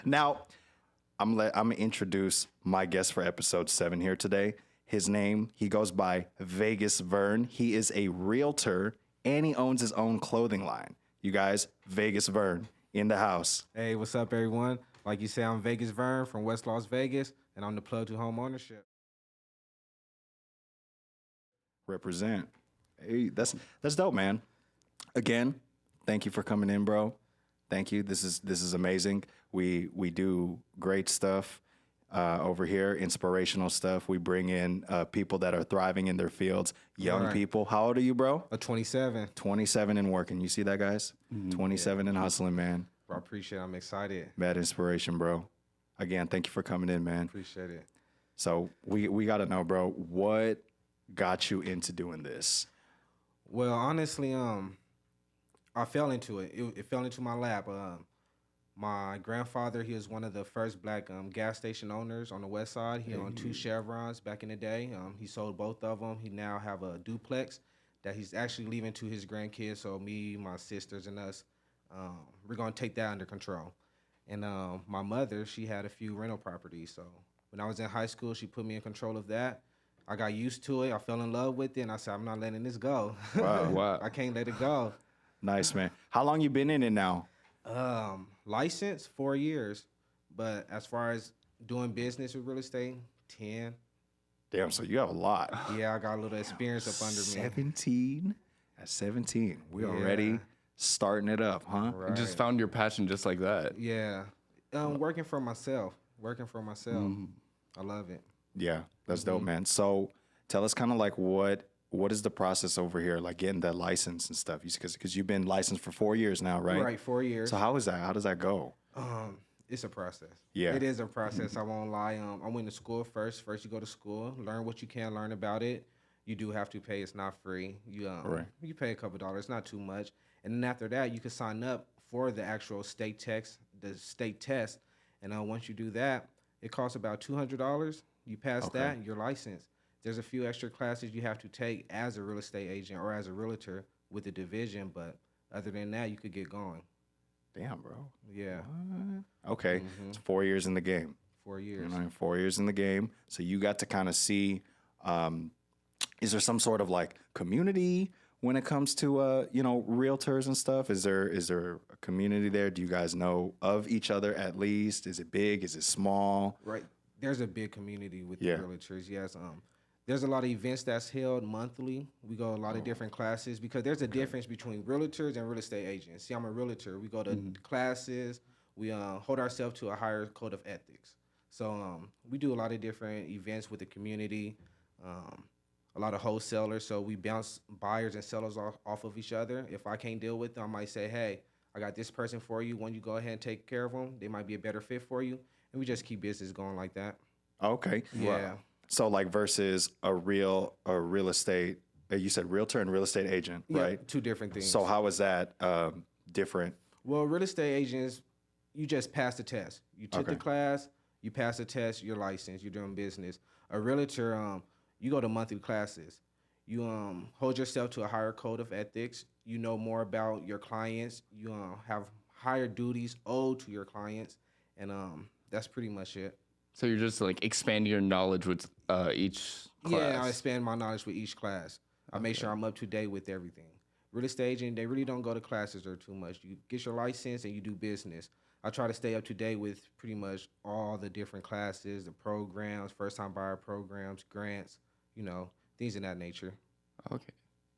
Now, I'm gonna introduce my guest for episode 7 here today. His name, he goes by Vegas Vern. He is a realtor and he owns his own clothing line. You guys, Vegas Vern in the house. Hey, what's up, everyone? Like you say, I'm Vegas Vern from West Las Vegas, and I'm the plug to home ownership. Represent. Hey, that's dope, man. Again, thank you for coming in, bro. Thank you. This is amazing. We do great stuff over here, inspirational stuff. We bring in people that are thriving in their fields, young Right. people. How old are you, bro? A 27. 27 and working. You see that, guys? 27 and hustling, man. Bro, I appreciate it. I'm excited. Bad inspiration, bro. Again, thank you for coming in, man. Appreciate it. So we got to know, bro, what got you into doing this? Well, honestly, I fell into it. It fell into my lap. My grandfather, he was one of the first black gas station owners on the west side. He owned 2 Chevrons back in the day. He sold both of them. He now have a duplex that he's actually leaving to his grandkids. So me, my sisters, and us, we're going to take that under control. And my mother, she had a few rental properties. So when I was in high school, she put me in control of that. I got used to it. I fell in love with it. And I said, I'm not letting this go. Wow. I can't let it go. Nice, man. How long you been in it now? License 4 years, but as far as doing business with real estate, 10. Damn, so you have a lot. Yeah, I got a little experience up under me. 17? At 17, we Yeah. already starting it up, huh? Right. You just found your passion just like that. Yeah, working for myself. I love it. Yeah, that's dope, man. So tell us kind of like what is the process over here, like getting that license and stuff? Because you've been licensed for 4 years now, right? Right, 4 years. So how is that? How does that go? It's a process. Yeah. It is a process. I won't lie. I went to school first. First, you go to school, learn what you can learn about it. You do have to pay. It's not free. Right. You pay a couple dollars, not too much. And then after that, you can sign up for the actual state test. And once you do that, it costs about $200. You pass that, you're licensed. There's a few extra classes you have to take as a real estate agent or as a realtor with the division, but other than that, you could get going. Damn, bro. Yeah, Okay, it's 4 years in the game. 4 years. You know, 4 years in the game. So you got to kind of see, is there some sort of like community when it comes to, realtors and stuff? Is there a community there? Do you guys know of each other at least? Is it big? Is it small? Right. There's a big community with Yeah. the realtors. Yes. There's a lot of events that's held monthly. We go to a lot of different classes because there's a difference between realtors and real estate agents. See, I'm a realtor. We go to classes. We hold ourselves to a higher code of ethics. So we do a lot of different events with the community. A lot of wholesalers. So we bounce buyers and sellers off of each other. If I can't deal with them, I might say, hey, I got this person for you. When you go ahead and take care of them, they might be a better fit for you. And we just keep business going like that. Okay. Yeah. So like versus a real estate, you said realtor and real estate agent, Yeah, right? 2 different things. So how is that different? Well, real estate agents, you just pass the test. You took the Okay. class, you pass the test, you're licensed, you're doing business. A realtor, you go to monthly classes. You hold yourself to a higher code of ethics. You know more about your clients. You have higher duties owed to your clients, and that's pretty much it. So you're just like expanding your knowledge with each class. Yeah, I expand my knowledge with each class. I make sure I'm up to date with everything. Real estate agent, they really don't go to classes or too much. You get your license and you do business. I try to stay up to date with pretty much all the different classes, the programs, first-time buyer programs, grants, things of that nature. Okay.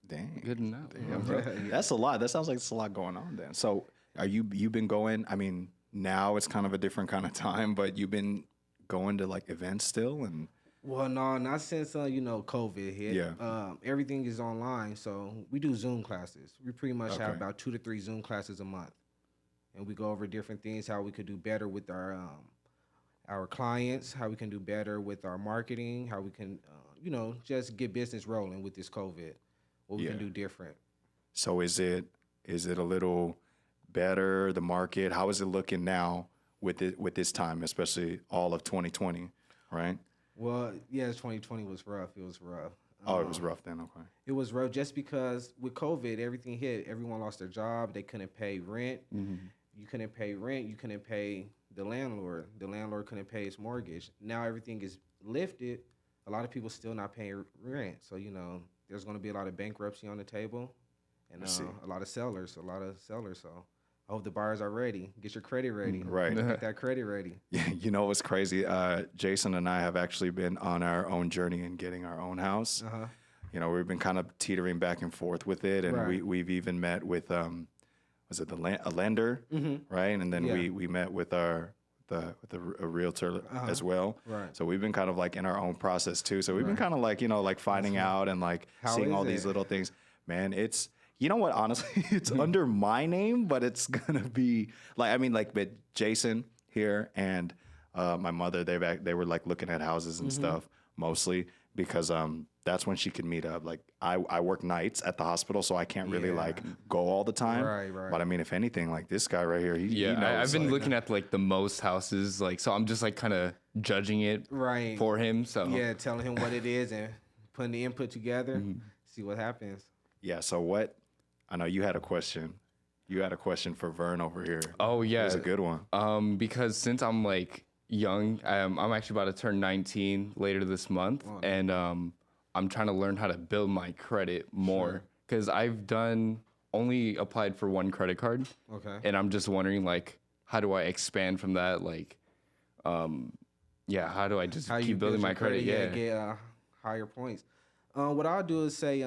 Dang. Good to know. Damn, bro. That's a lot. That sounds like it's a lot going on then. So you've been going, I mean, now it's kind of a different kind of time, but you've been going to like events still and Well, no, not since COVID hit. Yeah. Everything is online, so we do Zoom classes. We pretty much have Okay. about 2 to 3 Zoom classes a month, and we go over different things, how we could do better with our clients, how we can do better with our marketing, how we can just get business rolling with this COVID. What we Yeah. can do different. so is it a little better, the market? How is it looking now with this time, especially all of 2020, right? Well, yeah, 2020 was rough. It was rough. Oh, it was rough then, okay. It was rough just because with COVID, everything hit. Everyone lost their job. They couldn't pay rent. you couldn't pay rent, you couldn't pay the landlord couldn't pay his mortgage. Now everything is lifted. A lot of people still not paying rent, so there's going to be a lot of bankruptcy on the table, and a lot of sellers. So I hope the buyers are ready. Get your credit ready. Right. Get that credit ready. Yeah, you know what's crazy? Jason and I have actually been on our own journey in getting our own house. We've been kind of teetering back and forth with it, and Right. we've even met with was it a lender, right? And then we met with a realtor as well. Right. So we've been kind of like in our own process too. So we've been kind of like finding out and like How seeing is all these it? little things. Man, it's you know what? Honestly, it's under my name, but it's gonna be but Jason here and my mother, they were like looking at houses and stuff mostly because that's when she could meet up. Like I work nights at the hospital, so I can't really like go all the time. Right. But I mean, if anything, like this guy right here, he knows. I've been like, looking at like the most houses, like so I'm just like kind of judging it Right. for him. So Yeah, telling him what it is and putting the input together, see what happens. Yeah. So what? I know you had a question. You had a question for Vern over here. Oh It yeah, was a good one. because since I'm like young, I'm actually about to turn 19 later this month, and I'm trying to learn how to build my credit more because I've only applied for one credit card. Okay. And I'm just wondering like how do I expand from that? Like, how do I just How you keep building build my your credit? Yeah. get higher points. What I'll do is say,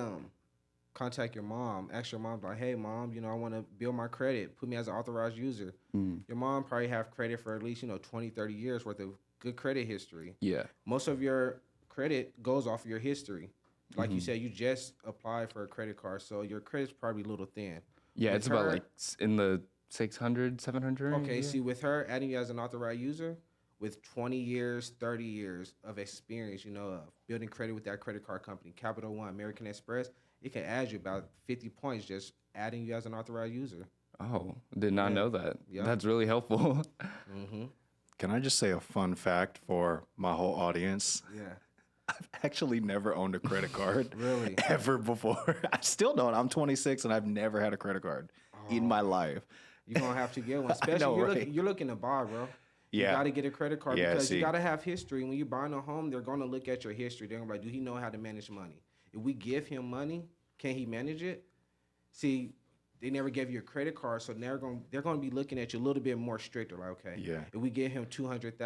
contact your mom. Ask your mom, like, hey, mom, I want to build my credit. Put me as an authorized user. Your mom probably have credit for at least, 20, 30 years worth of good credit history. Yeah. Most of your credit goes off of your history. Like you said, you just applied for a credit card, so your credit's probably a little thin. Yeah, With it's about her- like in the 600, 700. Okay, yeah. see, with her adding you as an authorized user, with 20 years, 30 years of experience, of building credit with that credit card company, Capital One, American Express, it can add you about 50 points just adding you as an authorized user. Oh, did not know that. Yeah. That's really helpful. Can I just say a fun fact for my whole audience? Yeah. I've actually never owned a credit card. Really? Ever before. I still don't. I'm 26 and I've never had a credit card in my life. You're going to have to get one. Especially, know, right? you're looking to buy, bro. Yeah. You got to get a credit card Yeah, because see. you got to have history. When you're buying a home, they're going to look at your history. They're going to be like, do he know how to manage money? If we give him money, can he manage it? See, they never gave you a credit card, so they're going to be looking at you a little bit more stricter. Like, okay, Yeah. if we give him $200,000,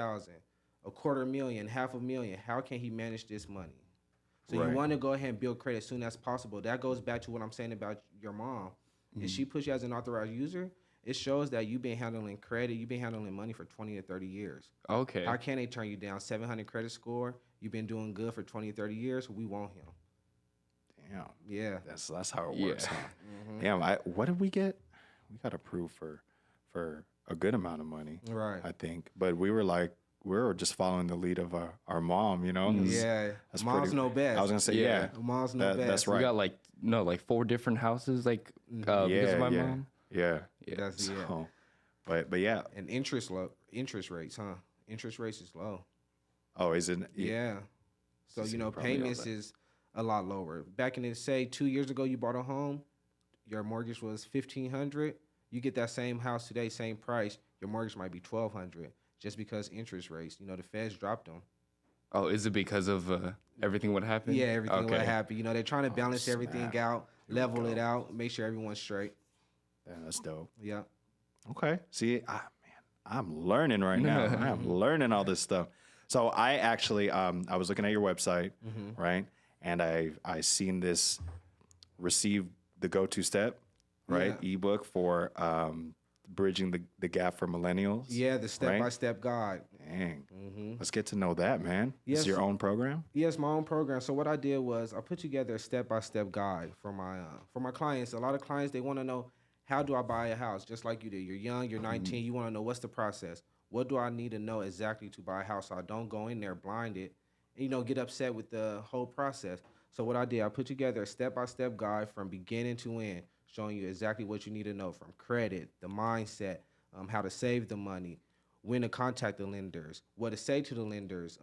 $250,000, $500,000, how can he manage this money? So Right. you want to go ahead and build credit as soon as possible. That goes back to what I'm saying about your mom. If she puts you as an authorized user, it shows that you've been handling credit, you've been handling money for 20 to 30 years. Okay. How can they turn you down? 700 credit score, you've been doing good for 20 to 30 years, we want him. Damn. Yeah. That's how it Yeah. works, huh? Damn, what did we get? We got approved for a good amount of money, Right. I think. But we were just following the lead of our mom, Yeah. That's Moms pretty- know best. I was gonna say, yeah. Moms know best. That's We right. got like 4 different houses, like because of my mom. Yeah. Yeah. That's yeah. So, but yeah. And interest rates, huh? Interest rates is low. Oh, is it? Yeah. So, So you probably payments owe that. is a lot lower. Back in the, say, 2 years ago, you bought a home, your mortgage was $1,500. You get that same house today, same price, your mortgage might be $1,200 just because interest rates, the feds dropped them. Oh, is it because of everything what happened? Yeah, everything okay. would happen. They're trying to balance everything snap. out, level it out, make sure everyone's straight. Yeah, that's dope. Yeah. Okay. See, I'm learning right now. I'm learning all this stuff. So I actually, I was looking at your website, right? And I seen this receive the go-to step, right? Ebook for bridging the gap for millennials. Yeah, the step-by-step guide. Dang. Let's get to know that, man. This is Yes. your own program? Yes, my own program. So what I did was I put together a step-by-step guide for my clients. A lot of clients, they want to know, how do I buy a house? Just like you do. You're young, you're 19, you want to know what's the process. What do I need to know exactly to buy a house so I don't go in there blinded and, get upset with the whole process. So what I did, I put together a step-by-step guide from beginning to end, showing you exactly what you need to know from credit, the mindset, how to save the money, when to contact the lenders, what to say to the lenders,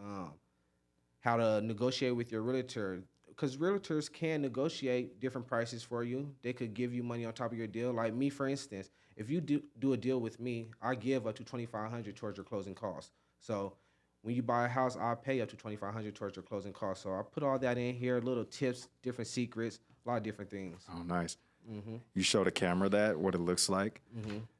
how to negotiate with your realtor. Because realtors can negotiate different prices for you. They could give you money on top of your deal. Like me, for instance, if you do a deal with me, I give up to $2,500 towards your closing costs. So when you buy a house, I pay up to $2,500 towards your closing costs. So I put all that in here, little tips, different secrets, a lot of different things. Oh, nice. You show the camera that, what it looks like.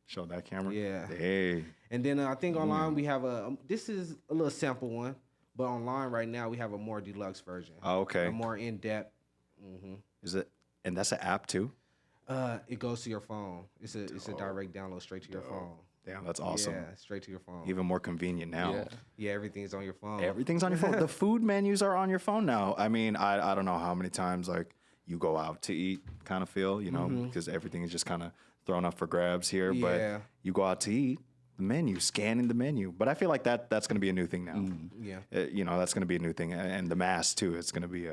Show that camera. Yeah. Hey. And then I think online we have this is a little sample one, but online right now we have a more deluxe version. Oh, okay. A more in-depth. Is it? And that's an app too. It goes to your phone. It's a direct download straight to your phone. Damn, that's awesome. Yeah, straight to your phone. Even more convenient now. Yeah. Yeah, everything's on your phone. Everything's on your phone. The food menus are on your phone now. I mean, I don't know how many times like you go out to eat kind of feel, you know, because everything is just kind of thrown up for grabs here. Yeah. But you go out to eat, the menu, scanning the menu. But I feel like that's going to be a new thing now. Yeah. You know, that's going to be a new thing. And the mask too. It's going to be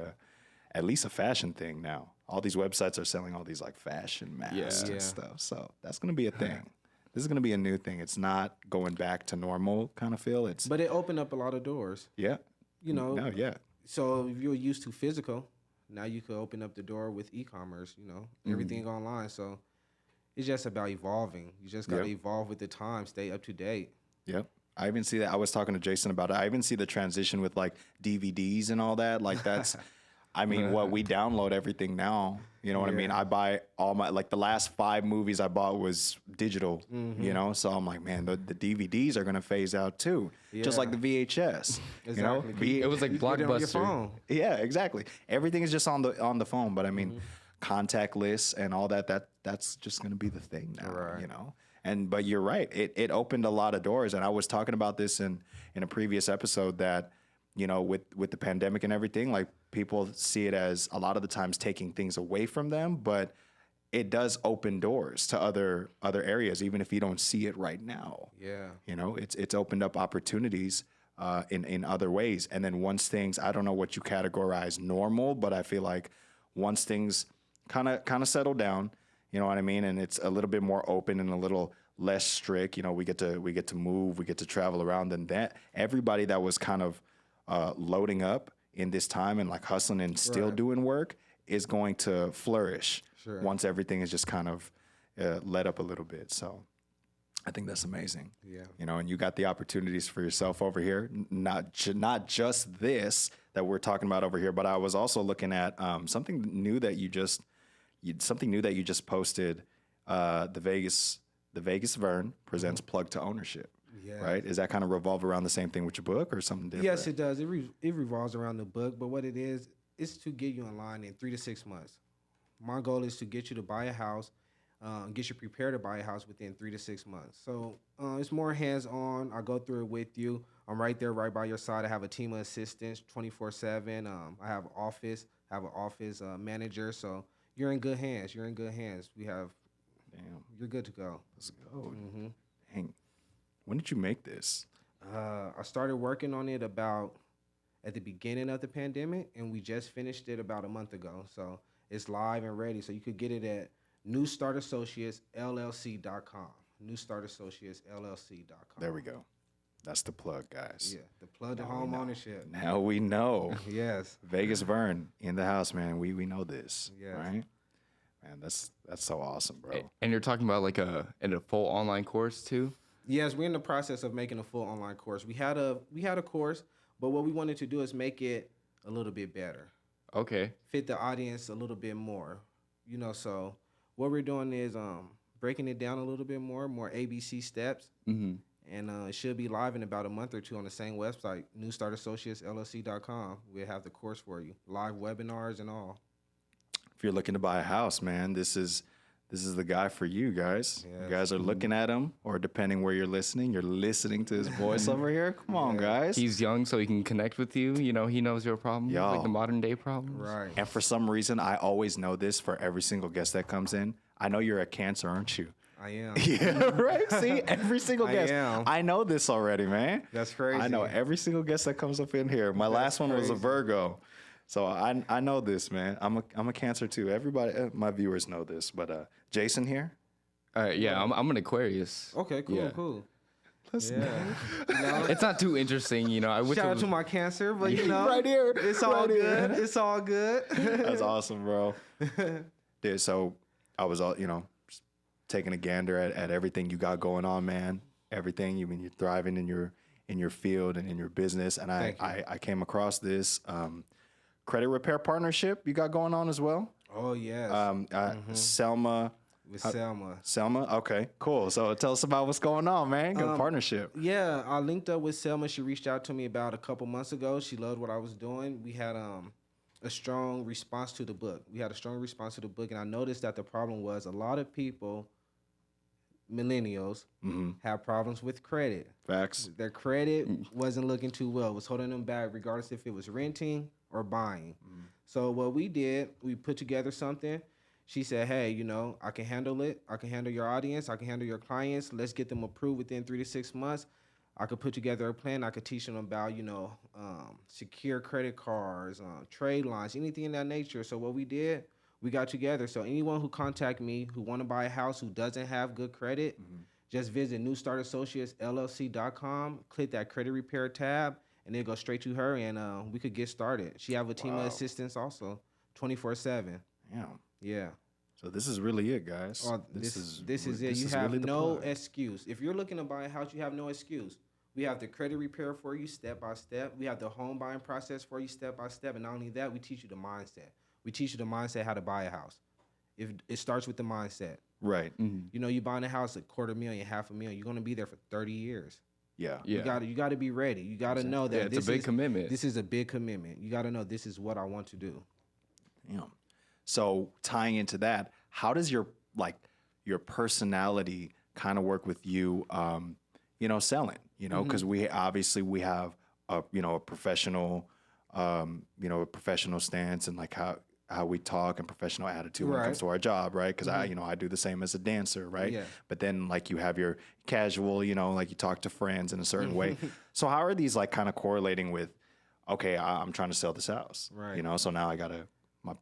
at least a fashion thing now. All these websites are selling all these like fashion masks Yeah. and stuff. So that's going to be a thing. This is going to be a new thing. It's not going back to normal kind of feel. But it opened up a lot of doors. Yeah. You know. No, yeah. So if you're used to physical, now you could open up the door with e-commerce, you know, everything online. So it's just about evolving. You just got to evolve with the time, stay up to date. Yep. I even see that. I was talking to Jason about it. I even see the transition with like DVDs and all that. Like that's, I mean, what we download everything now. You know what I mean? I buy all my, like the last 5 movies I bought was digital, you know? So I'm like, man, the DVDs are going to phase out too. Just like the VHS, you know? Exactly. It was like You put it on your Blockbuster. phone. Yeah, exactly. Everything is just on the phone. But I mean, contact lists and all that's just going to be the thing now, Right. you know? But you're right. It opened a lot of doors. And I was talking about this in a previous episode that, you know, with the pandemic and everything, like people see it as a lot of the times taking things away from them, but it does open doors to other areas, even if you don't see it right now. Yeah. You know, it's opened up opportunities in other ways. And then once things, I don't know what you categorize normal, but I feel like once things kind of settle down, you know what I mean, and it's a little bit more open and a little less strict. You know, we get to move, we get to travel around, and that everybody that was kind of loading up in this time and like hustling and still doing work is going to flourish once everything is just kind of let up a little bit. So I think that's amazing. Yeah. You know, and you got the opportunities for yourself over here, not just this that we're talking about over here, but I was also looking at something new that you just posted. The Vegas Vern presents Plug to Ownership. Yeah. Right? Is that kind of revolve around the same thing with your book or something different? Yes, it does. It revolves around the book, but what it is to get you in line in 3 to 6 months. My goal is to get you to buy a house, get you prepared to buy a house within 3 to 6 months. So it's more hands-on. I go through it with you. I'm right there, right by your side. I have a team of assistants 24/7. I have an office manager. So you're in good hands. You're good to go. Let's go. Dang. When did you make this? I started working on it about at the beginning of the pandemic, and we just finished it about a month ago. So it's live and ready. So you could get it at newstartassociatesllc.com. newstartassociatesllc.com. There we go. That's the plug, guys. Yeah, the plug to home ownership. Now we know. Yes. Vegas Vern in the house, man. We know this, Yes. right? Man, that's so awesome, bro. And you're talking about like a full online course too? Yes, we're in the process of making a full online course. We had a course, but what we wanted to do is make it a little bit better. Okay. Fit the audience a little bit more. You know, so what we're doing is breaking it down a little bit more ABC steps. Mm-hmm. And it should be live in about a month or two on the same website, newstartassociatesllc.com. We'll have the course for you, live webinars and all. If you're looking to buy a house, man, this is the guy for you guys. Yes. You guys are looking at him, or depending where you're listening to his voice over here. Come on, guys. He's young, so he can connect with you. You know, he knows your problems, Yo. like the modern day problems. Right. And for some reason, I always know this for every single guest that comes in. I know you're a Cancer, aren't you? I am. Yeah, right? See, every single guest. am. I know this already, man. That's crazy. I know every single guest that comes up in here. My last one was a crazy. Virgo. So I know this, man. I'm a Cancer too. Everybody, my viewers know this. But Jason here? Yeah, I'm an Aquarius. Okay, cool, Yeah. cool. Listen, Yeah. It's not too interesting, you know. I wish Shout it out was, to my Cancer, but you know, Right here. it's all Right here. good. It's all good. That's awesome, bro. Dude, so I was all, taking a gander at everything you got going on, man. Everything. You mean you're thriving in your field and in your business. And I came across this credit repair partnership you got going on as well. Oh yes. Selma. With Selma. Selma. Okay, cool. So tell us about what's going on, man. Good partnership. Yeah, I linked up with Selma. She reached out to me about a couple months ago. She loved what I was doing. We had a strong response to the book. And I noticed that the problem was a lot of people, millennials, have problems with credit. Facts. Their credit wasn't looking too well. It was holding them back regardless if it was renting or buying. So what we did, we put together something. She said, hey, you know, I can handle it. I can handle your audience. I can handle your clients. Let's get them approved within 3 to 6 months. I could put together a plan. I could teach them about, you know, secure credit cards, trade lines, anything in that nature. So what we did, we got together. So anyone who contact me who want to buy a house who doesn't have good credit, just visit newstartassociatesllc.com, click that credit repair tab, and then go straight to her, and we could get started. She have a team of assistants also, 24/7. Yeah. So this is really it, guys. This is it. You have really no excuse. If you're looking to buy a house, you have no excuse. We have the credit repair for you step by step. We have the home buying process for you step by step. And not only that, we teach you the mindset. We teach you the mindset how to buy a house. If it starts with the mindset. Right. You know, you buying a house $250,000, $500,000. You're going to be there for 30 years. Yeah. You got to be ready. You got to know that it's a big commitment. This is a big commitment. You got to know this is what I want to do. Yeah. So tying into that, how does your personality kind of work with you, selling, because we have a professional, a professional stance and like how we talk and professional attitude when it comes to our job. Right. Cause I do the same as a dancer. Right. Yeah. But then like you have your casual, like you talk to friends in a certain way. So how are these like kind of correlating with, okay, I'm trying to sell this house, right? So now I gotta,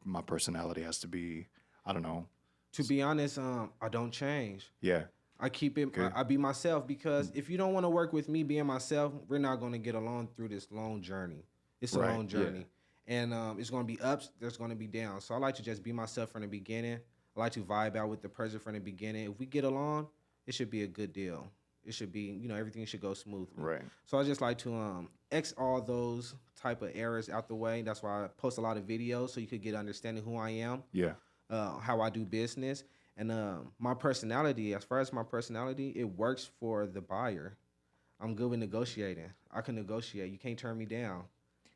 my personality has to be, I don't know. To be honest, I don't change. Yeah. I keep it, I be myself, because if you don't want to work with me being myself, we're not going to get along through this long journey. It's a long journey. Yeah. And it's going to be ups, there's going to be downs. So I like to just be myself from the beginning. I like to vibe out with the person from the beginning. If we get along, it should be a good deal. It should be, everything should go smoothly. Right. So I just like to X all those type of errors out the way. That's why I post a lot of videos so you could get understanding who I am. Yeah. How I do business. And my personality, as far as my personality, it works for the buyer. I'm good with negotiating. I can negotiate. You can't turn me down.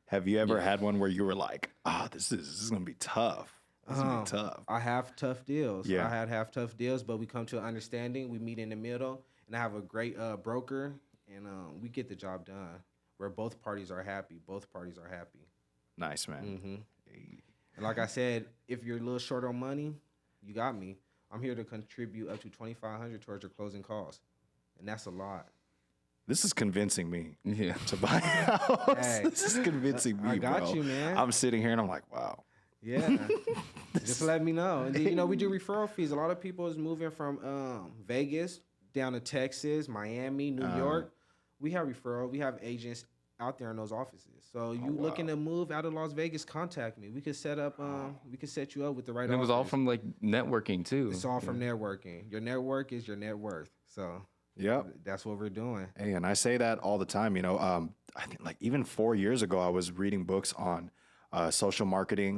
Have you ever had one where you were like, this is going to be tough. This is going to be tough. I have tough deals. Yeah. I have tough deals, but we come to an understanding. We meet in the middle, and I have a great broker, and we get the job done where both parties are happy. Nice, man. Mm-hmm. And like I said, if you're a little short on money, you got me. I'm here to contribute up to $2,500 towards your closing costs, and that's a lot. This is convincing me Yeah. to buy a house. Hey, this is convincing me, I got bro. you, man. I'm sitting here and I'm like, wow. Yeah. Just let me know. And then, we do referral fees. A lot of people is moving from Vegas down to Texas, Miami, New York. We have referral. We have agents out there in those offices. So you looking to move out of Las Vegas, contact me. We could set up we could set you up with the right And it was all from like networking too. It's all from networking. Your network is your net worth. So that's what we're doing. Hey, and I say that all the time, I think like even 4 years ago I was reading books on social marketing,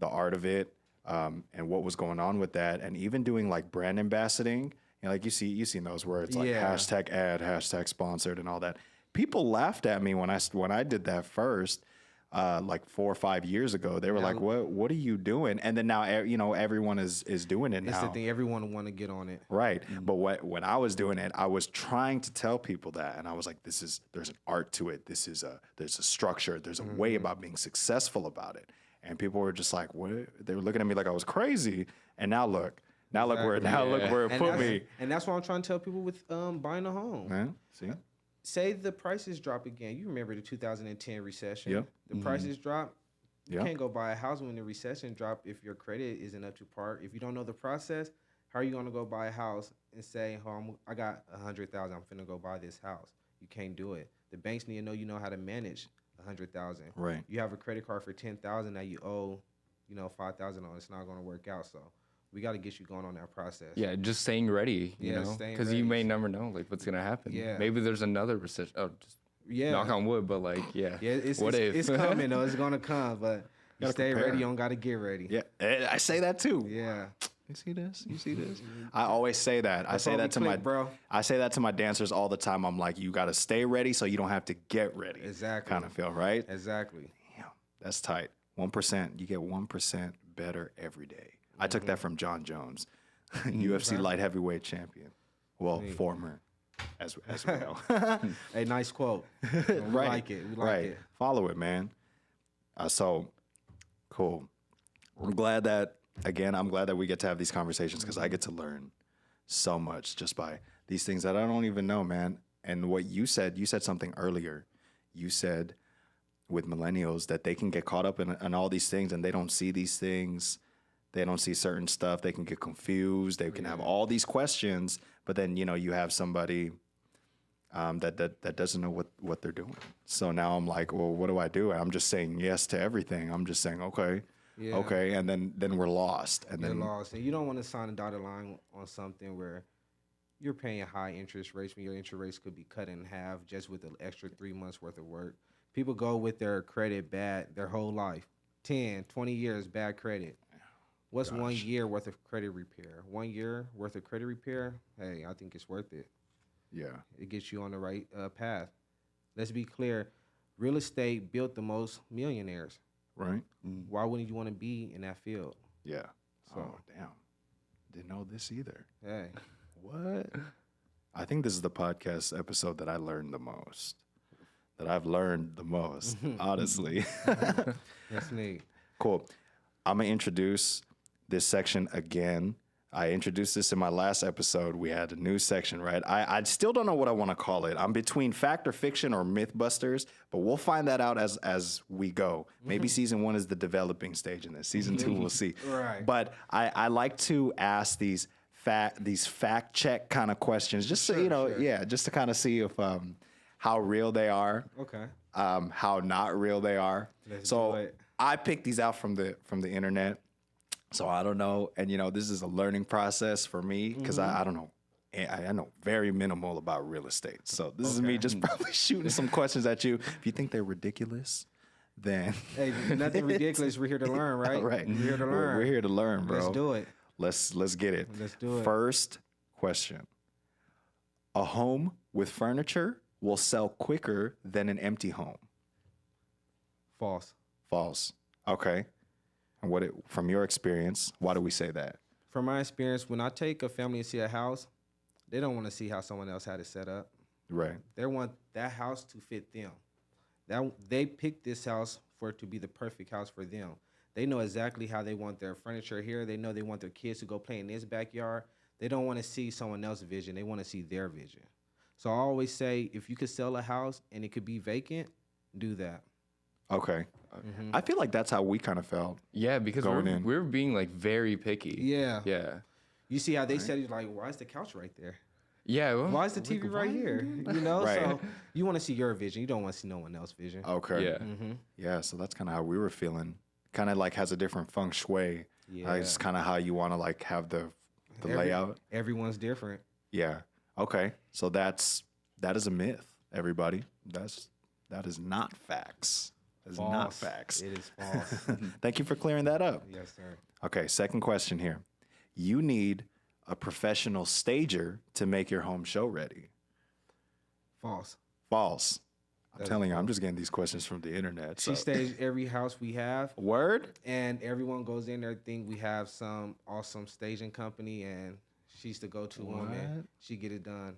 the art of it, and what was going on with that, and even doing like brand ambassadoring. Like you've seen those where it's like hashtag ad, hashtag sponsored and all that. People laughed at me when I did that first, like 4 or 5 years ago. They were like, "What are you doing?" And then now, everyone is doing it now. It's the thing. Everyone want to get on it, right? But when I was doing it, I was trying to tell people that, and I was like, there's an art to it. There's a structure. There's a way about being successful about it. And people were just like, what? They were looking at me like I was crazy. And now look where it put me. And that's what I'm trying to tell people with buying a home. Yeah, see. Say the prices drop again. You remember the 2010 recession. Yep. The prices drop. You Yep. can't go buy a house when the recession drop if your credit isn't up to par. If you don't know the process, how are you going to go buy a house and say, I got $100,000, I'm finna go buy this house? You can't do it. The banks need to know you know how to manage $100,000. Right. You have a credit card for $10,000 that you owe, $5,000 on. It's not going to work out. So We got to get you going on that process. Yeah, just staying ready, you know, staying because you ready. may never know like what's gonna happen. Yeah. Maybe there's another recession. Oh, just knock on wood, but like, Yeah, it's if? coming though. It's gonna come, but you Gotta stay prepare. ready. You don't gotta get ready. Yeah, I say that too. Yeah. You see this? You see this? I always say that. I say Before that we to click, bro. I say that to my dancers all the time. I'm like, you got to stay ready so you don't have to get ready. Exactly. Kind of feel, right? Exactly. Damn, that's tight. 1%. You get 1% better every day. I took that from John Jones, UFC light heavyweight champion. Well, former, as we know. Hey, nice quote. We like it. We like it. Follow it, man. So cool. I'm glad that we get to have these conversations because I get to learn so much just by these things that I don't even know, man. And what you said something earlier. You said with millennials that they can get caught up in all these things and they don't see these things. They don't see certain stuff. They can get confused. They can have all these questions, but then, you know, you have somebody that doesn't know what they're doing. So now I'm like, well, what do I do? I'm just saying yes to everything. I'm just saying, okay. Yeah. Okay, and then we're lost. And You're then lost. And you don't want to sign a dotted line on something where you're paying high interest rates when your interest rates could be cut in half just with an extra 3 months worth of work. People go with their credit bad their whole life. 10, 20 years bad credit. What's 1 year worth of credit repair? 1 year worth of credit repair? Hey, I think it's worth it. yeah, It gets you on the right path. Let's be clear. Real estate built the most millionaires. right? Why wouldn't you want to be in that field? Yeah. So- Oh, damn. Didn't know this either. Hey, What? I think this is the podcast episode that I learned the most. That I've learned the most, honestly. that's neat. Cool. I'm going to introduce this section again. I introduced this in my last episode. We had a new section, right? I still don't know what I want to call it. I'm between fact or fiction or Mythbusters, but we'll find that out as we go. Maybe season 1 is the developing stage in this. Season 2, we'll see. Right. But I like to ask these fact check kind of questions, just so, just to kind of see if how real they are, Okay. how not real they are. Let's do So it. I picked these out from the internet. So I don't know, and this is a learning process for me because I don't know. I know very minimal about real estate. So this is me just probably shooting some questions at you. If you think they're ridiculous, then Hey, nothing ridiculous. We're here to learn, right? right. We're here to learn. We're here to learn, bro. Let's do it. Let's get it. Let's do it. First question. A home with furniture will sell quicker than an empty home. False. False. Okay. And from your experience, why do we say that? From my experience, when I take a family and see a house, they don't want to see how someone else had it set up. Right. They want that house to fit them. They picked this house for it to be the perfect house for them. They know exactly how they want their furniture here. They know they want their kids to go play in this backyard. They don't want to see someone else's vision. They want to see their vision. So I always say, if you could sell a house and it could be vacant, do that. Okay. I feel like that's how we kind of felt. Yeah, because Going in. we're being like very picky. Yeah. Yeah. You see how they said it, like, why is the couch right there? Yeah. Well, Why is the TV right here? You know, Right. so you want to see your vision. You don't want to see no one else's vision. Okay. Yeah. Yeah, so that's kind of how we were feeling. Kind of like has a different feng shui. Yeah. It's kind of how you want to like have the layout. Everyone's different. Yeah. Okay. So that is a myth, everybody. That is not facts. That is not False. facts. It is false. Thank you for clearing that up. Yes, sir. Okay, second question here. You need a professional stager to make your home show ready. False. False. I'm telling you, I'm just getting these questions from the internet. She So. staged every house we have, Word? and everyone goes in there think we have some awesome staging company, and she's the go-to woman. What? She get it done.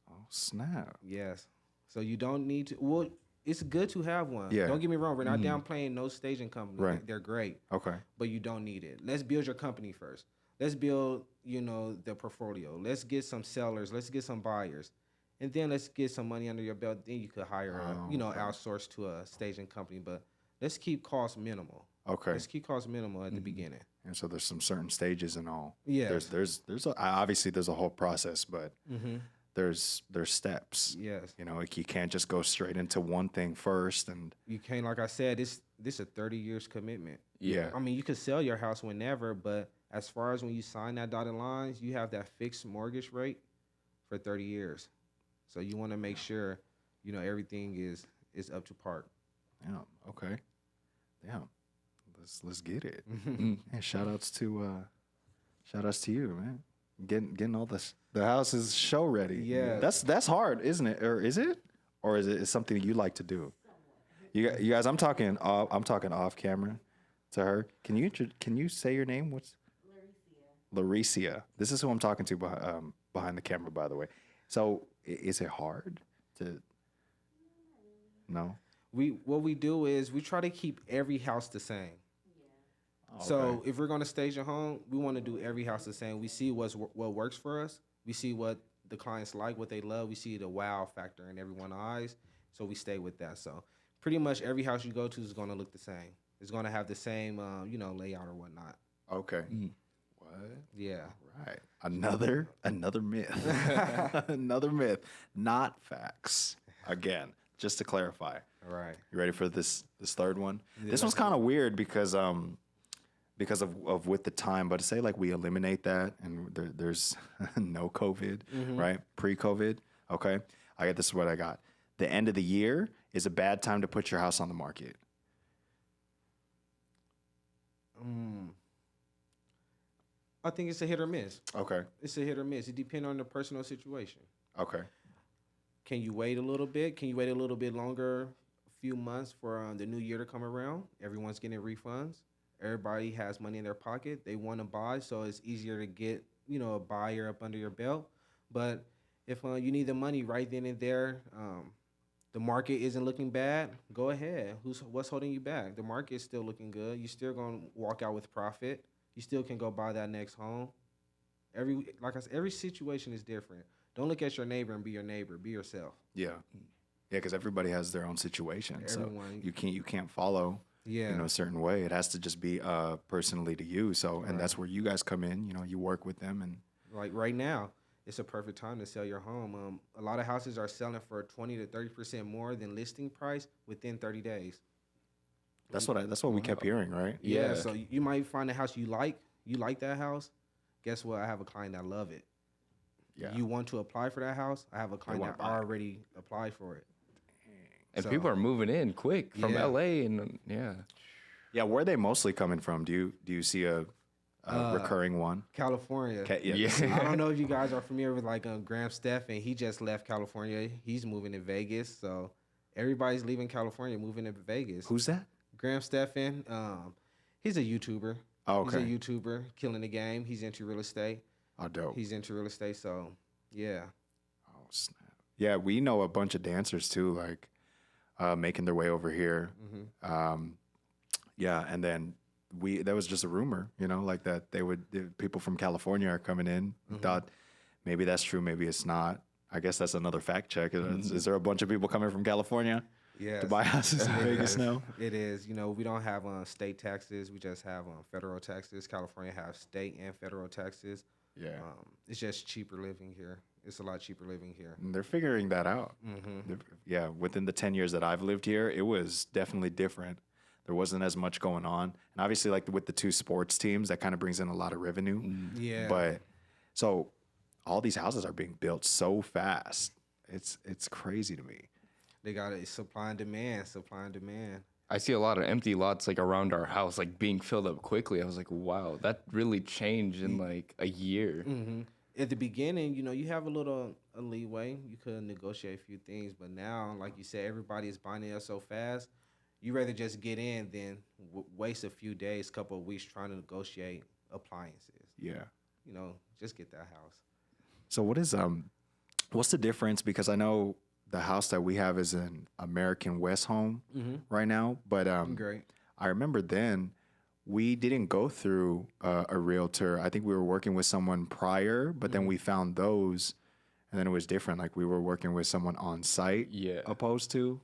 Oh, snap. Yes. So you don't need to. Well, it's good to have one. Yeah. Don't get me wrong. We're not downplaying no staging company. Right. They're great. Okay. But you don't need it. Let's build your company first. Let's build, the portfolio. Let's get some sellers. Let's get some buyers. And then let's get some money under your belt. Then you could hire, outsource to a staging company. But let's keep costs minimal. Okay. Let's keep costs minimal at the beginning. And so there's some certain stages and all. Yes. There's obviously there's a whole process, but there's steps. Yes. Like you can't just go straight into one thing first and You can't, like I said, this a 30 years commitment. yeah. I mean, you could sell your house whenever, but as far as when you sign that dotted lines, you have that fixed mortgage rate for 30 years. So you want to make sure, everything is up to par. Yeah. Okay. Yeah. Let's get it. And shout outs to you, man. Getting all this the house is show ready. Yeah. That's hard, isn't it? Or is it? Or is it something you like to do? You guys, I'm talking off camera to her. Can you say your name? What's Laricia. This is who I'm talking to behind the camera, by the way. So is it hard to? No. What we do is we try to keep every house the same. Okay. So if we're going to stage a home, we want to do every house the same. We see what works for us. We see what the clients like, what they love. We see the wow factor in everyone's eyes. So we stay with that. So pretty much every house you go to is going to look the same. It's going to have the same, layout or whatnot. Okay. What? Yeah. Right. Another myth. Another myth. Not facts. Again, just to clarify. All right. You ready for this third one? Yeah, this one's kind of weird because of with the time, but to say like we eliminate that and there's no COVID, right? Pre-COVID. Okay. This is what I got. The end of the year is a bad time to put your house on the market. I think it's a hit or miss. Okay. It's a hit or miss. It depends on the personal situation. Okay. Can you wait a little bit? Can you wait a little bit longer, a few months for the new year to come around? Everyone's getting refunds. Everybody has money in their pocket. They want to buy, so it's easier to get, a buyer up under your belt. But if you need the money right then and there, the market isn't looking bad, go ahead. What's holding you back? The market is still looking good. You're still going to walk out with profit. You still can go buy that next home. Like I said, every situation is different. Don't look at your neighbor and be your neighbor. Be yourself. Yeah. Yeah, because everybody has their own situation. Everyone. So you can't follow a certain way. It has to just be personally to you. So and that's where you guys come in. You work with them and like right now, it's a perfect time to sell your home. A lot of houses are selling for 20 to 30% more than listing price within 30 days. That's what we kept hearing, right? Yeah. So you might find a house you like. You like that house. Guess what? I have a client that love it. Yeah. You want to apply for that house? I have a client that already applied for it. And people are moving in quick from LA and Yeah, where are they mostly coming from? Do you see a recurring one? California. I don't know if you guys are familiar with like Graham Stephan. He just left California. He's moving to Vegas. So everybody's leaving California, moving to Vegas. Who's that? Graham Stephan. He's a YouTuber. Oh, okay. He's a YouTuber, killing the game. He's into real estate. Oh, dope. He's into real estate. So yeah. Oh, snap. Yeah, we know a bunch of dancers too, like making their way over here. Yeah, and then that was just a rumor, like that people from California are coming in. Thought maybe that's true, maybe it's not. I guess that's another fact check. Is there a bunch of people coming from California to buy houses in Vegas now? It is. We don't have state taxes. We just have federal taxes. California has state and federal taxes. Yeah. It's just cheaper living here. It's a lot cheaper living here. And they're figuring that out. Yeah, within the 10 years that I've lived here, it was definitely different. There wasn't as much going on. And obviously, like with the two sports teams, that kind of brings in a lot of revenue. Yeah. But so all these houses are being built so fast. It's crazy to me. They got a supply and demand. I see a lot of empty lots like around our house, like being filled up quickly. I was like, wow, that really changed in like a year. At the beginning, you have a leeway. You could negotiate a few things, but now, like you said, everybody is buying it up so fast. You rather just get in than waste a few days, couple of weeks trying to negotiate appliances. Yeah. Just get that house. So what's the difference? Because I know the house that we have is an American West home right now, but Great. I remember then we didn't go through a realtor. I think we were working with someone prior, but then we found those, and then it was different. Like we were working with someone on site, opposed to.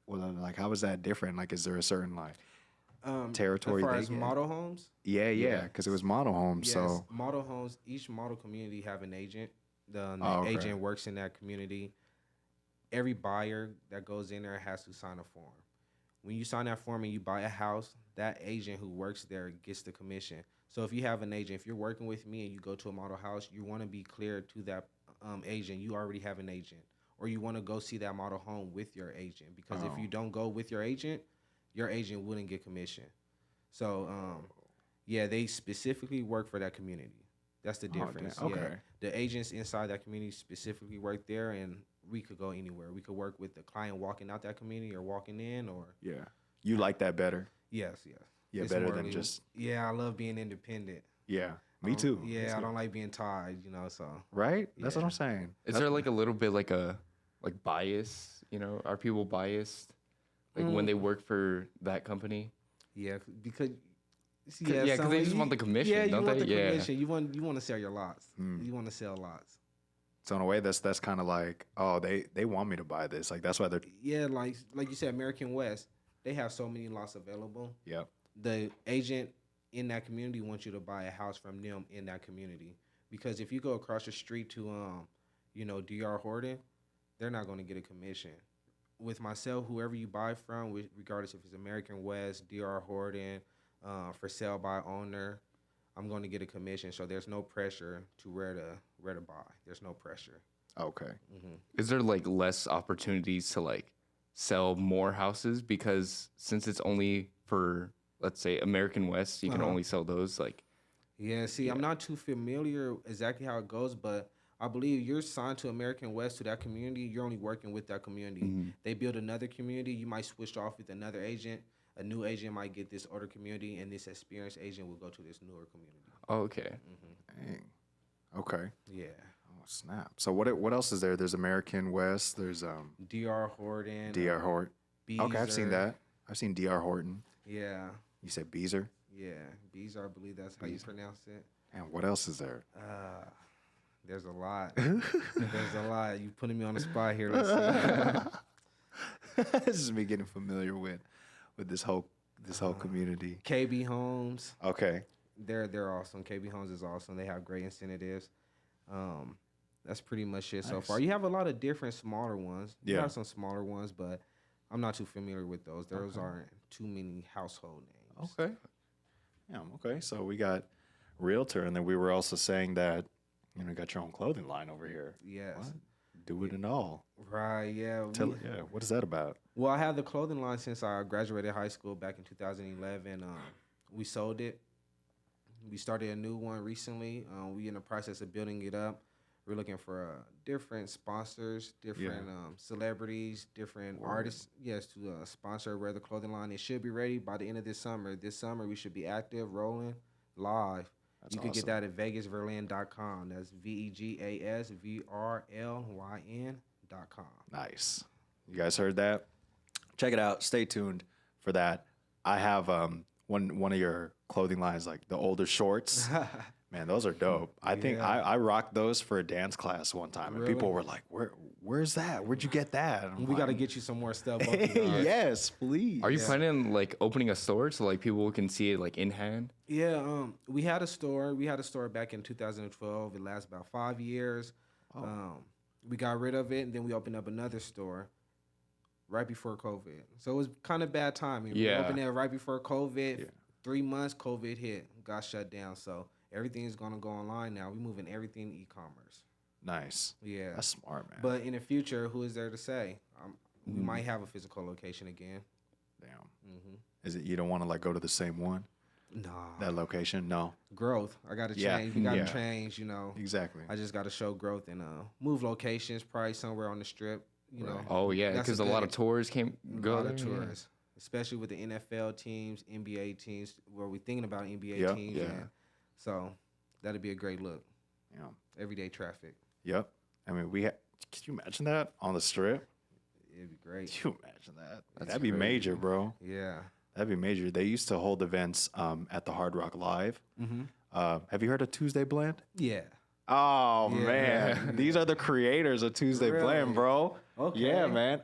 Well, like how is that different? Like, is there a certain territory? As far as model homes? Yeah, because it was model homes. Yes, so model homes. Each model community have an agent. The agent works in that community. Every buyer that goes in there has to sign a form. When you sign that form and you buy a house, that agent who works there gets the commission. So if you have an agent, if you're working with me and you go to a model house, you want to be clear to that agent. You already have an agent, or you want to go see that model home with your agent. Because if you don't go with your agent wouldn't get commission. So yeah, they specifically work for that community. That's the difference. damn. Okay. Yeah. The agents inside that community specifically work there, and we could go anywhere. We could work with the client walking out that community or walking in, or Yeah. You like that better? yes. Yeah, It's better more than legal. just. Yeah, I love being independent. Yeah. Me too. Yeah, That's I good. don't like being tied, so. Right? That's what Yeah. I'm saying. Is there like a little bit like a bias? Are people biased when they work for that company? Yeah, because Because they just want the commission, Yeah, don't you want they? the Yeah. commission. You want to sell your lots. You want to sell lots. So in a way, that's kind of like, oh, they want me to buy this. Like that's why they're. Yeah, like you said, American West, they have so many lots available. Yeah. The agent in that community wants you to buy a house from them in that community, because if you go across the street to DR Horton, they're not going to get a commission. With myself, whoever you buy from, regardless if it's American West, DR Horton, for sale by owner, I'm going to get a commission. So there's no pressure to where to buy. There's no pressure. Okay. Is there like less opportunities to like sell more houses because since it's only for, let's say, American West, you can only sell those like. Yeah, see, I'm not too familiar exactly how it goes, but I believe you're signed to American West, to that community. You're only working with that community. They build another community. You might switch off with another agent. A new agent might get this older community, and this experienced agent will go to this newer community. Oh, okay. Dang. Okay. Yeah. Oh snap. So what else is there? There's American West. There's DR Horton. DR Horton. Okay, I've seen Beezer. that. I've seen DR Horton. Yeah. You said Beezer. Yeah. Beezer, I believe that's how you pronounce it. And what else is there? There's a lot. There's a lot. You putting me on the spot here. Let's see. This is me getting familiar with this whole community. KB Homes. Okay. They're awesome. KB Homes is awesome. They have great incentives. That's pretty much it so Nice. far. You have a lot of different smaller ones. You Yeah. have some smaller ones, but I'm not too familiar with those. Those aren't too many household names. Okay. Yeah. Okay. So we got realtor, and then we were also saying that you got your own clothing line over here. Yes. What? Do it and all. Right. Yeah. Yeah. What is that about? Well, I had the clothing line since I graduated high school back in 2011. We sold it. We started a new one recently. We in the process of building it up. We're looking for different sponsors, different celebrities, different artists, yes, to sponsor the clothing line. It should be ready by the end of this summer. This summer, we should be active, rolling, live. You can get that at VegasVerlin.com. That's VegasVRLYN.com. Nice. You guys heard that? Check it out. Stay tuned for that. I have one of your clothing lines, like the older shorts. Man, those are dope. I think I rocked those for a dance class one time, and people were like, "Where's that? Where'd you get that?" And I'm We got to like, get you some more stuff. Yes, please. Are you planning on like opening a store so like people can see it like in hand? Yeah, we had a store. We had a store back in 2012. It lasted about 5 years. We got rid of it, and then we opened up another store right before COVID. So it was kind of bad timing. Yeah. We opened it right before COVID. 3 months, COVID hit, got shut down. So everything is going to go online now. We're moving everything e-commerce. Nice. Yeah. That's smart, man. But in the future, who is there to say? We might have a physical location again. Damn. Is it you don't want to like go to the same one? Nah. That location? No. Growth. I got to Yeah. change. We got to Yeah. change, Exactly. I just got to show growth and move locations, probably somewhere on the strip, Right. Oh yeah, That's because a a lot good- of tours a go lot there. of yeah. tourists, especially with the NFL teams, NBA teams, where we're thinking about NBA Yep. teams. Yeah. And so that'd be a great look. Yeah. Everyday traffic. Yep. I mean, could you imagine that on the strip? It'd be great. Could you imagine that? That's That'd be crazy. major, bro. Yeah. That'd be major. They used to hold events at the Hard Rock Live. Have you heard of Tuesday Blend? Yeah. Oh Yeah. man, these are the creators of Tuesday Really? Blend, bro. Okay. Yeah, man.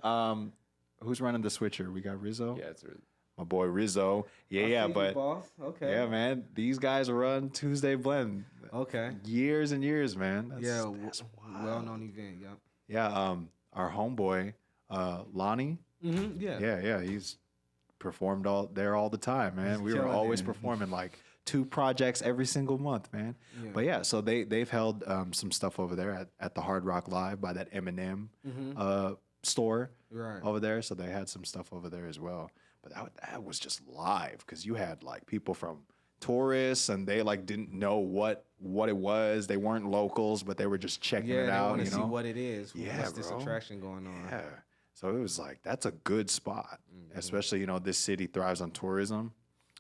Who's running the switcher? We got Rizzo. Yeah, it's really, My boy Rizzo. Yeah, but boss. Okay. yeah, man. These guys run Tuesday Blend Okay. years and years, man. Yeah. That's wild. Well-known event. Yep. Yeah. Our homeboy, Lonnie. Yeah. Yeah. He's performed all the time, man. We were killing always it. performing like 2 projects every single month, man. Yeah. But yeah, so they've held some stuff over there at the Hard Rock Live by that Eminem store Right. over there. So they had some stuff over there as well. But that was just live because you had like people from tourists and they like didn't know what it was. They weren't locals, but they were just checking it they out. want to you see know? what it is. Yeah, What's this bro. attraction going on? Yeah. So it was like, that's a good spot, especially, you know, this city thrives on tourism.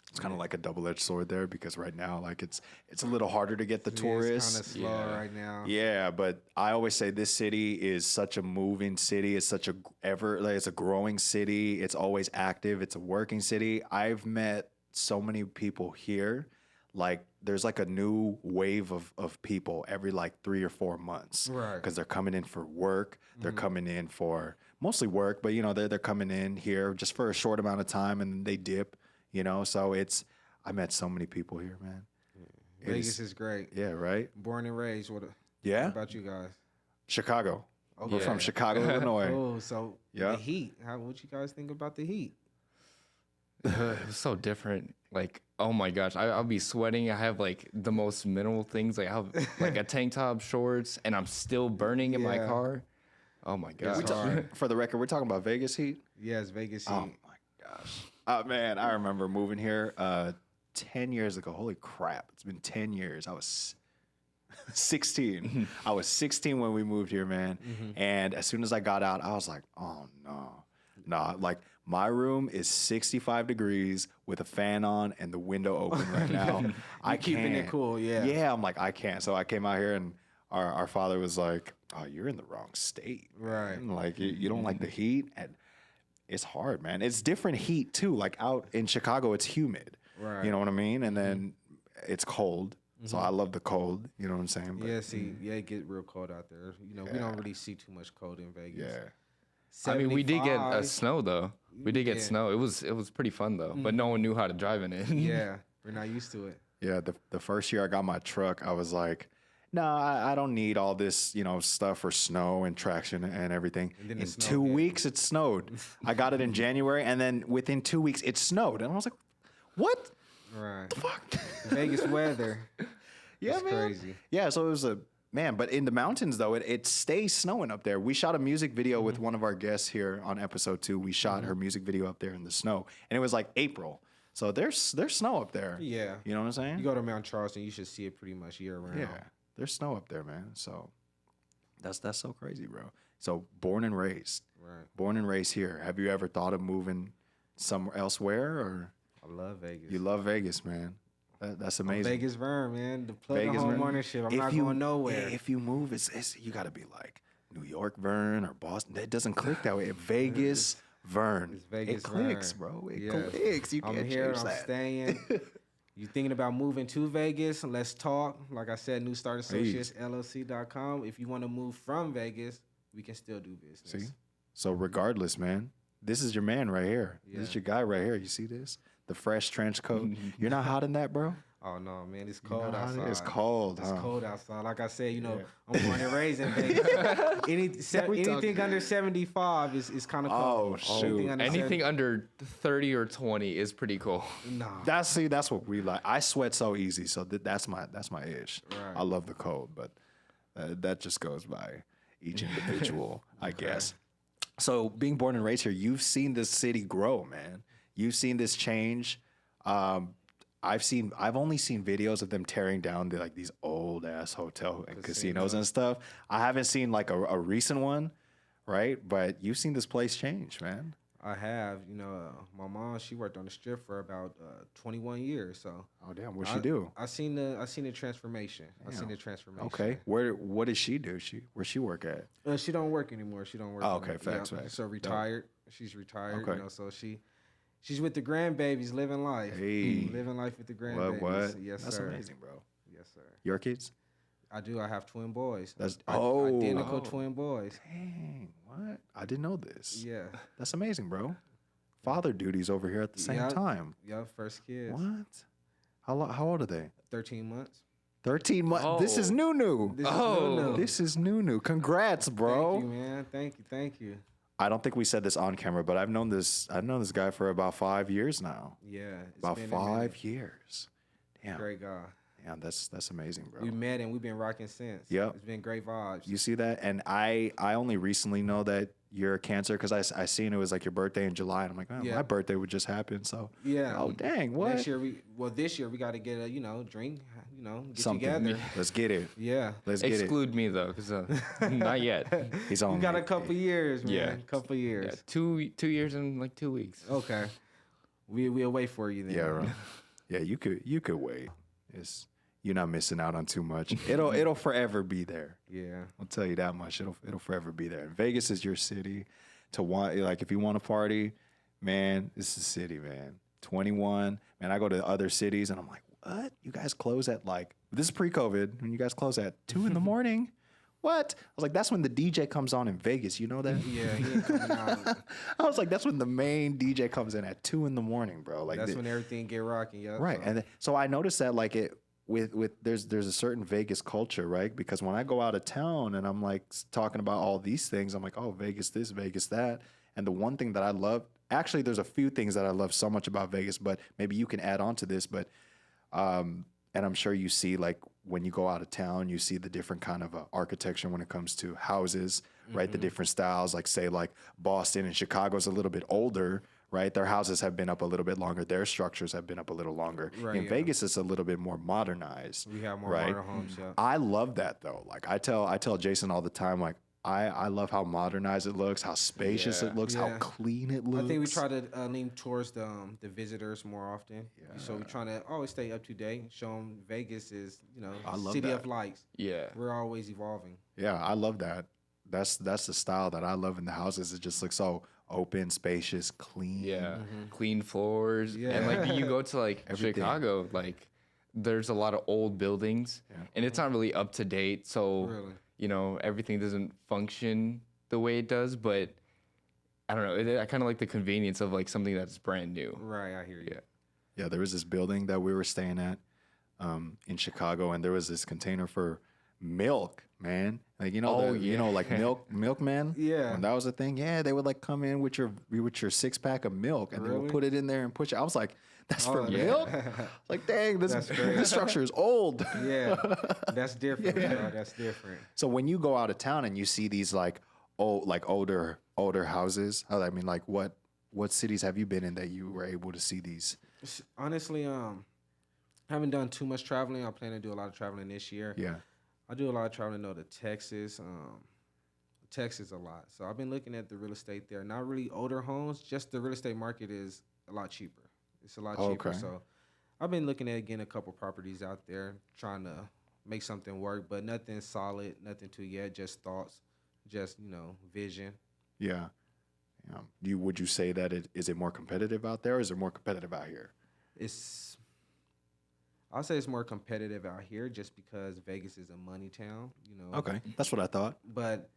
It's kind of like a double-edged sword there because right now, like it's a little harder to get the tourists. It's kind of slow right now. Yeah, but I always say this city is such a moving city. It's such it's a growing city. It's always active. It's a working city. I've met so many people here. Like there's like a new wave of people every like 3 or 4 months. Right. Because they're coming in for work. They're coming in for mostly work, but you know, they're coming in here just for a short amount of time and then they dip, you know. So I met so many people here, man. Vegas is great. Yeah, right? Born and raised. What about you guys? Chicago. Okay. We're from Chicago, Illinois. Oh, so Yeah. the heat. What you guys think about the heat? It was so different. Like, oh my gosh, I'll be sweating. I have like the most minimal things. Like I have like a tank top, shorts, and I'm still burning in my Yeah. car. Oh my gosh. For the record, we're talking about Vegas heat. Yes, Vegas heat. Oh my gosh. Man, I remember moving here 10 years ago. Holy crap. It's been 10 years. I was 16. I was 16 when we moved here, man. And as soon as I got out, I was like, oh no. Nah, like my room is 65 degrees with a fan on and the window open right now. I keeping it can't. cool, yeah. Yeah, I'm like, I can't. So I came out here and our father was like, oh, you're in the wrong state. Right. And like you don't like the heat. And it's hard, man. It's different heat too. Like out in Chicago, it's humid. Right. You know what I mean? And then it's cold. So I love the cold. You know what I'm saying? But, Yeah, it get real cold out there. You know, we don't really see too much cold in Vegas. yeah. I mean, we did get 75. snow though. We did get snow. It was pretty fun though, but no one knew how to drive in it. Yeah, we're not used to it. Yeah. The first year I got my truck, I was like, no, I don't need all this, you know, stuff for snow and traction and everything. then In the snow 2 came. weeks, it snowed. I got it in January, and then within 2 weeks, it snowed. And I was like, what? Right. Fuck. Vegas weather. Yeah, It's man. crazy. Yeah, so it was but in the mountains though, it stays snowing up there. We shot a music video with one of our guests here on episode 2. We shot her music video up there in the snow, and it was like April. So there's snow up there. Yeah. You know what I'm saying? You go to Mount Charleston, you should see it pretty much year round. Yeah, there's snow up there, man. So that's so crazy, bro. So born and raised here. Have you ever thought of moving somewhere elsewhere, or I love Vegas. you love Vegas, man? That's amazing. Vegas Vern, man. The plug Vegas, of home Vern. ownership. I'm If not you- going nowhere. If you move, it's you got to be like New York Vern or Boston. That doesn't click that way. Vegas Vern. It's Vegas it clicks, Vern. bro. It Yeah. clicks. You I'm can't here. change I'm that. staying. You thinking about moving to Vegas? Let's talk. Like I said, New Start Associates, LLC.com. If you want to move from Vegas, we can still do business. See? So regardless, man, this is your man right here. Yeah. This is your guy right here. You see this? The fresh trench coat. You're not hot in that, bro? Oh no, man, it's You're cold not hot in it? outside. It's cold, It's huh? cold outside. Like I said, you know, Yeah. I'm born and raised in Vegas. Anything under 75 is kind of cold. Oh, shoot. Anything under 30 or 20 is pretty cool. No. That's what we like. I sweat so easy, so that's my ish. Right. I love the cold, but that just goes by each individual, I guess. So being born and raised here, you've seen this city grow, man. You've seen this change. I've only seen videos of them tearing down these old ass hotel and casinos and stuff. I haven't seen like a recent one, right? But you've seen this place change, man. I have. You know, my mom, she worked on the strip for about 21 years. So Oh damn, what'd she do? I seen the transformation. I seen the transformation. Okay, what did she do? Where she work at? She don't work anymore. She don't work. Oh, no okay, more. facts, facts. So retired. She's retired. Okay. You know, so she's with the grandbabies, living life. Hey. Living life with the grandbabies. What? Yes, That's sir. amazing, bro. Yes, sir. Your kids? I do. I have twin boys. That's Identical twin boys. Dang, what? I didn't know this. Yeah. That's amazing, bro. Father duties over here at the same Yep. time. Yeah. First kids. What? How old are they? 13 months. 13 months. This is new. This is Oh. new. This is new. Congrats, bro. Thank you, man. Thank you. I don't think we said this on camera, but I've known this guy for about 5 years now. Yeah. It's About been a 5 minute. years. Yeah. Great guy. Yeah, that's amazing, bro. We met and we've been rocking since. Yep. It's been great vibes. You see that? And I only recently know that you're a Cancer because I seen it was like your birthday in July, and I'm like, oh, Yeah. my birthday would just happen. So Yeah. oh dang, what? This year we got to get a drink, get Something. together. Let's get it. Yeah. Let's get Exclude me though, because not yet. it. He's on. We got a couple years, man. Yeah. Couple years. Yeah, 2 years and like 2 weeks. Okay. We'll wait for you then. Yeah, bro. Yeah, you could wait. You're not missing out on too much. It'll forever be there. Yeah. I'll tell you that much. It'll forever be there. Vegas is your city. To want, like, if you want to party, man, this is the city, man. 21, man. I go to other cities and I'm like, what? You guys close at like, this is pre-COVID, when you guys close at 2 in the morning. What? I was like, that's when the DJ comes on in Vegas. You know that? Yeah, he ain't coming out. I was like, that's when the main DJ comes in at 2 in the morning, bro. Like That's when everything get rocking, yeah. right. So. And so I noticed that like it with there's a certain Vegas culture, right? Because when I go out of town and I'm like talking about all these things, I'm like, oh, Vegas this, Vegas that. And the one thing that I love, actually, there's a few things that I love so much about Vegas, but maybe you can add on to this. But and I'm sure you see like when you go out of town, you see the different kind of architecture when it comes to houses, right? The different styles, like say like Boston and Chicago's a little bit older, right? Their houses have been up a little bit longer. Their structures have been up a little longer. Right, In Vegas, it's a little bit more modernized. We have more right? modern homes, yeah. I love that though. Like I tell Jason all the time, like I love how modernized it looks, how spacious Yeah. it looks, how Yeah. clean it looks. I think we try to lean towards the visitors more often. Yeah. So we're trying to always stay up to date, show them Vegas is, I love city that. of lights. Yeah. We're always evolving. Yeah, I love that. That's the style that I love in the houses. It just looks so open, spacious, clean. Yeah. Clean floors. Yeah. And like you go to like Everything. Chicago, like there's a lot of old buildings and it's not really up to date. So, Really? Everything doesn't function the way it does, but I don't know. I kind of like the convenience of like something that's brand new. Right, I hear you. Yeah. Yeah, there was this building that we were staying at in Chicago, and there was this container for milk, man. Like like milkmen. Yeah. When that was a thing, yeah, they would like come in with your 6-pack of milk, and they would Really? put it in there and push it. I was like, that's for yeah. milk. Like, dang, That's great. this structure is old. Yeah, that's different. Bro. That's different. So when you go out of town and you see these like older houses, I mean, like what cities have you been in that you were able to see these? Honestly, I haven't done too much traveling. I plan to do a lot of traveling this year. Yeah. I do a lot of traveling though to Texas. Texas a lot. So I've been looking at the real estate there. Not really older homes, just the real estate market is a lot cheaper. It's a lot cheaper. Okay. So I've been looking at getting a couple properties out there, trying to make something work, but nothing solid, nothing too yet, just thoughts, just, vision. Yeah. Would you say that is it more competitive out there, or is it more competitive out here? I'll say it's more competitive out here just because Vegas is a money town, Okay, that's what I thought. But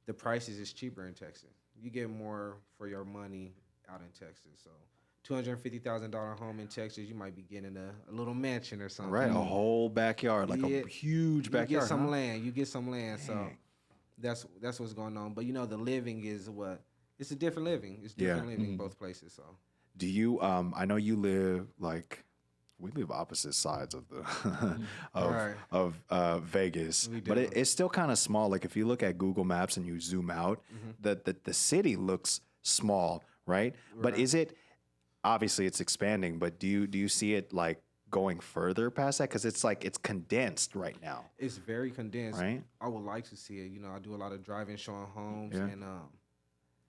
the prices is cheaper in Texas. You get more for your money out in Texas. So $250,000 home in Texas, you might be getting a little mansion or something. Right, a whole backyard, like Yeah. a huge You backyard. get some huh? land. You get some land. So Dang. that's what's going on. But the living is what? It's a different living. It's different living both places. So Do you? I know you live like we live opposite sides of the Right. of Vegas, We but do. it's still kind of small. Like if you look at Google Maps and you zoom out, the city looks small, right? But is it? Obviously, it's expanding. But do you see it like going further past that? Because it's like it's condensed right now. it's very condensed. Right. I would like to see it. I do a lot of driving, showing homes, Yeah. and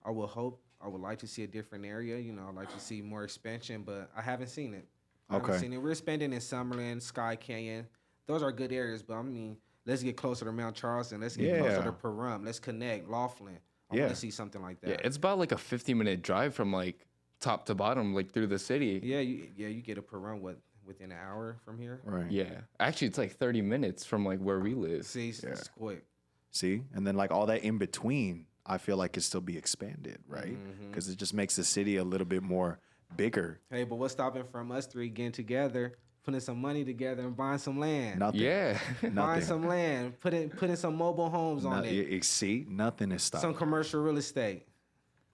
I would like to see a different area. I'd like to see more expansion, but I haven't seen it. I haven't Okay. seen it. We're spending in Summerlin, Sky Canyon. Those are good areas, but I mean, let's get closer to Mount Charleston. Let's get closer Yeah. to Pahrump. Let's connect Laughlin. I Yeah. want to see something like that. Yeah, it's about like a 50-minute drive from like top to bottom, like through the city. Yeah, you get a Pahrump within an hour from here. Right. Yeah. Actually, it's like 30 minutes from like where we live. See, it's quick. See, and then like all that in between, I feel like it still be expanded, right? Because it just makes the city a little bit more bigger. Hey, but what's stopping from us three getting together, putting some money together, and buying some land? Nothing. Yeah. Buying Nothing. some land, putting some mobile homes on it, See, nothing is stopping. some commercial real estate.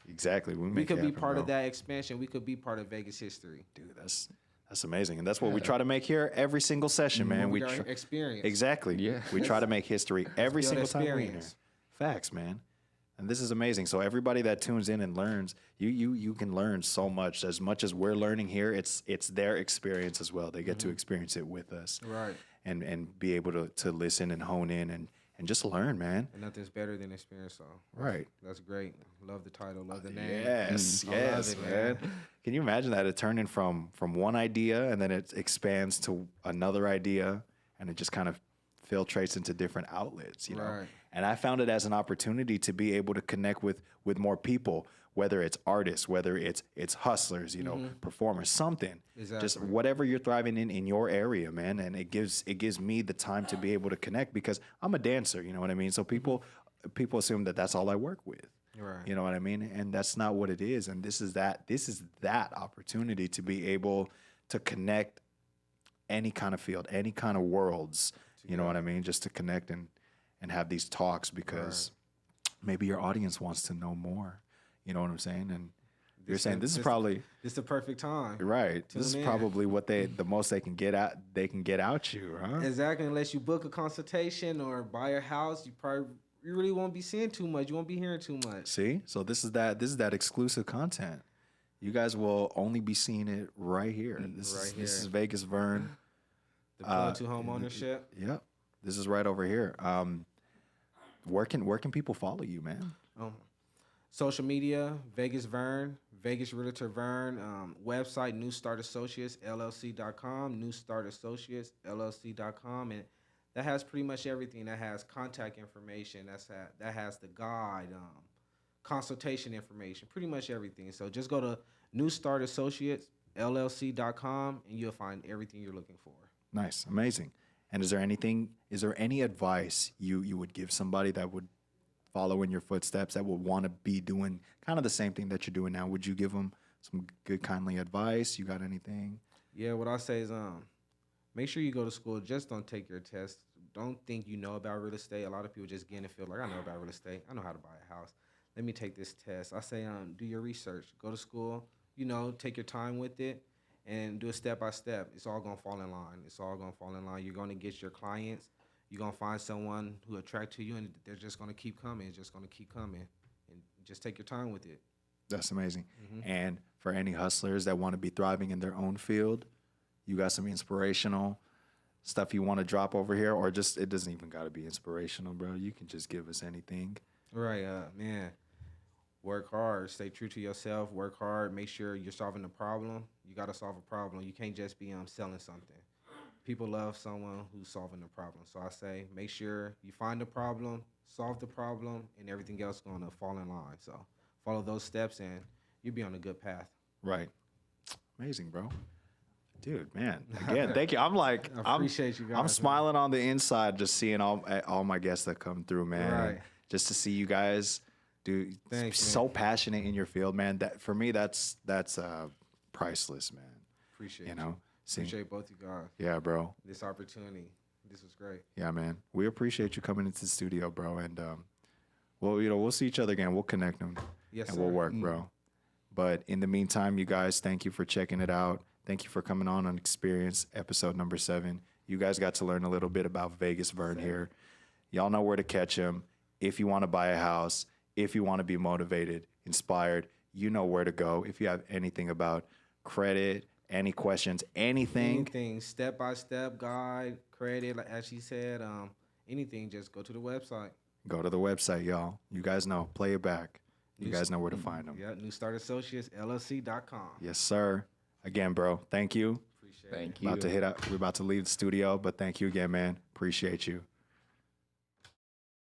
Exactly. We make could it be happen, part of bro. that expansion. We could be part of Vegas history. Dude, that's That's amazing. And that's what we try to make here every single session, man. We experience. Exactly. Yeah. We try to make history every build single time we're in here. experience. Facts, man. And this is amazing. So everybody that tunes in and learns, you can learn so much. As much as we're learning here, it's their experience as well. They get to experience it with us. Right. And be able to listen and hone in and just learn, man. And nothing's better than experience, so Right. that's great. Love the title, love the name. Yes, I love yes, it, man. Can you imagine that? It turning from one idea and then it expands to another idea and it just kind of filtrates into different outlets, you know? Right. And I found it as an opportunity to be able to connect with more people, whether it's artists, whether it's hustlers, you know, performers, something. Exactly. Just whatever you're thriving in your area, man. And it gives me the time to be able to connect because I'm a dancer, you know what I mean? So people assume that that's all I work with. Right. You know what I mean? And that's not what it is. And this is that opportunity to be able to connect any kind of field, any kind of worlds. You know what I mean? Just to connect and have these talks because maybe your audience wants to know more. You know what I'm saying? And you're saying this is probably the perfect time. right. This is probably what the most they can get out you, huh? Exactly. Unless you book a consultation or buy a house, you really won't be seeing too much. You won't be hearing too much. See? So this is that exclusive content. You guys will only be seeing it right here. This is Vegas Vern. The plan to home ownership. Yep. This is right over here. Where can people follow you, man? Social media, Vegas Vern, Vegas Realtor Vern, website, New Start Associates, LLC.com, New Start Associates, LLC.com, and that has pretty much everything. That has contact information. That has the guide, consultation information, pretty much everything. So just go to New Start Associates, LLC.com, and you'll find everything you're looking for. Nice, amazing. And is there any advice you would give somebody that would follow in your footsteps, that would want to be doing kind of the same thing that you're doing now? Would you give them some good, kindly advice? You got anything? Yeah, what I say is make sure you go to school. Just don't take your test. Don't think you know about real estate. A lot of people just get in and feel like, I know about real estate. I know how to buy a house. Let me take this test. I say do your research. Go to school. Take your time with it. And do it step by step. It's all gonna fall in line. You're gonna get your clients. You're gonna find someone who attract to you, and they're just gonna keep coming. It's just gonna keep coming, and just take your time with it. That's amazing. And for any hustlers that want to be thriving in their own field, you got some inspirational stuff you want to drop over here, or just it doesn't even got to be inspirational, bro. You can just give us anything. Right, man. Work hard. Stay true to yourself. Work hard. Make sure you're solving a problem. You got to solve a problem. You can't just be selling something. People love someone who's solving the problem. So I say make sure you find the problem, solve the problem, and everything else is going to fall in line. So follow those steps, and you'll be on a good path. Right. Amazing, bro. Dude, man. Again, thank you. I appreciate you guys. I'm smiling on the inside just seeing all my guests that come through, man. Right. Just to see you guys do so passionate in your field, man. That for me, that's priceless, man. Appreciate you know. Appreciate both you guys. Yeah, bro. This opportunity. This was great. Yeah, man. We appreciate you coming into the studio, bro. And we'll see each other again. We'll connect them. Yes, and sir. we'll work, bro. But in the meantime, you guys, thank you for checking it out. Thank you for coming on Experience episode number 7. You guys got to learn a little bit about Vegas Vern here. Y'all know where to catch him. If you want to buy a house, if you want to be motivated, inspired, you know where to go. If you have anything about credit, any questions, anything, step-by-step guide, credit, like as she said, anything, just go to the website. Go to the website, y'all. You guys know. Play it back. You guys know where to find them. Yeah, New Start Associates, LLC.com. Yes, sir. Again, bro, thank you. Appreciate it. Thank you. We're about to leave the studio, but thank you again, man. Appreciate you.